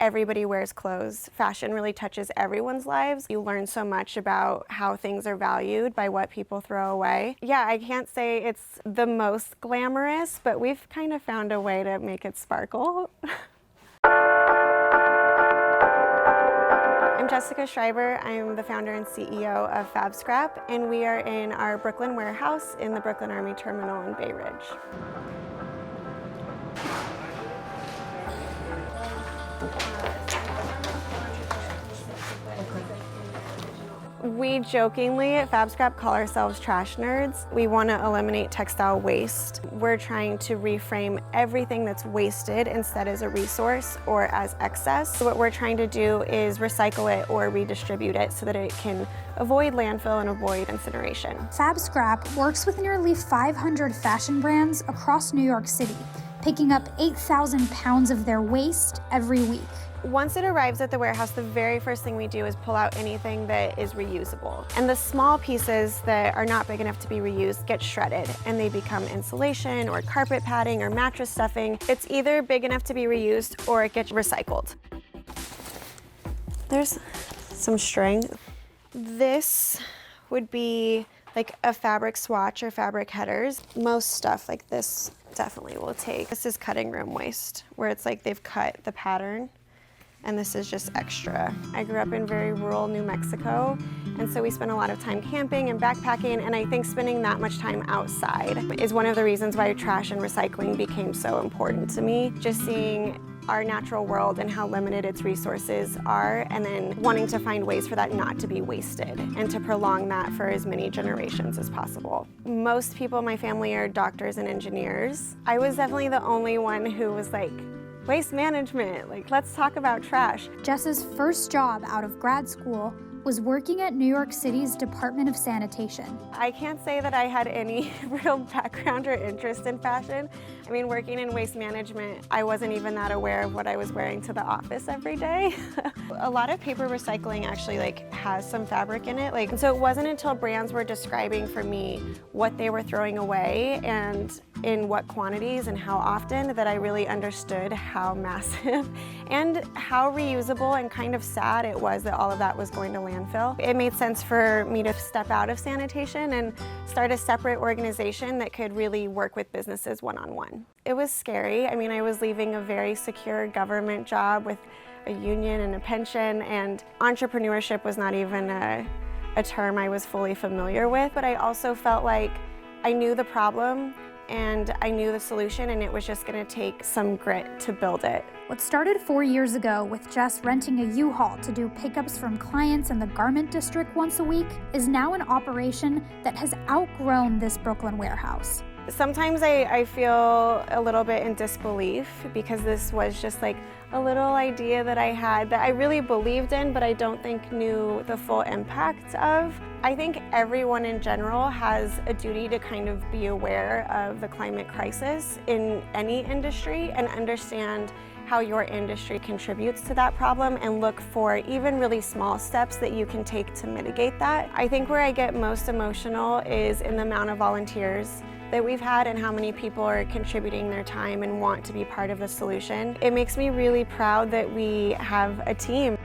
everybody wears clothes. Fashion really touches everyone's lives. You learn so much about how things are valued by what people throw away. Yeah, I can't say it's the most glamorous, but we've kind of found a way to make it sparkle. I'm Jessica Schreiber. I'm the founder and CEO of FABSCRAP, and we are in our Brooklyn warehouse in the Brooklyn Army Terminal in Bay Ridge. We jokingly at FABSCRAP call ourselves trash nerds. We want to eliminate textile waste. We're trying to reframe everything that's wasted instead as a resource or as excess. So what we're trying to do is recycle it or redistribute it so that it can avoid landfill and avoid incineration. FABSCRAP works with nearly 500 fashion brands across New York City, picking up 8,000 pounds of their waste every week. Once it arrives at the warehouse, the very first thing we do is pull out anything that is reusable. And the small pieces that are not big enough to be reused get shredded, and they become insulation or carpet padding or mattress stuffing. It's either big enough to be reused or it gets recycled. There's some string. This would be like a fabric swatch or fabric headers. Most stuff like this definitely will take. This is cutting room waste, where it's like they've cut the pattern and this is just extra. I grew up in very rural New Mexico, and so we spent a lot of time camping and backpacking, and I think spending that much time outside is one of the reasons why trash and recycling became so important to me. Just seeing our natural world and how limited its resources are, and then wanting to find ways for that not to be wasted and to prolong that for as many generations as possible. Most people in my family are doctors and engineers. I was definitely the only one who was like, waste management, like let's talk about trash. Jess's first job out of grad school was working at New York City's Department of Sanitation. I can't say that I had any real background or interest in fashion. I mean, working in waste management, I wasn't even that aware of what I was wearing to the office every day. A lot of paper recycling actually has some fabric in it. So it wasn't until brands were describing for me what they were throwing away and in what quantities and how often that I really understood how massive and how reusable and kind of sad it was that all of that was going to landfill. It made sense for me to step out of sanitation and start a separate organization that could really work with businesses one-on-one. It was scary. I mean, I was leaving a very secure government job with a union and a pension, and entrepreneurship was not even a term I was fully familiar with, but I also felt like I knew the problem and I knew the solution, and it was just going to take some grit to build it. What started 4 years ago with Jess renting a U-Haul to do pickups from clients in the garment district once a week is now an operation that has outgrown this Brooklyn warehouse. Sometimes I feel a little bit in disbelief because this was just like a little idea that I had that I really believed in, but I don't think knew the full impact of. I think everyone in general has a duty to kind of be aware of the climate crisis in any industry and understand how your industry contributes to that problem and look for even really small steps that you can take to mitigate that. I think where I get most emotional is in the amount of volunteers that we've had and how many people are contributing their time and want to be part of the solution. It makes me really proud that we have a team.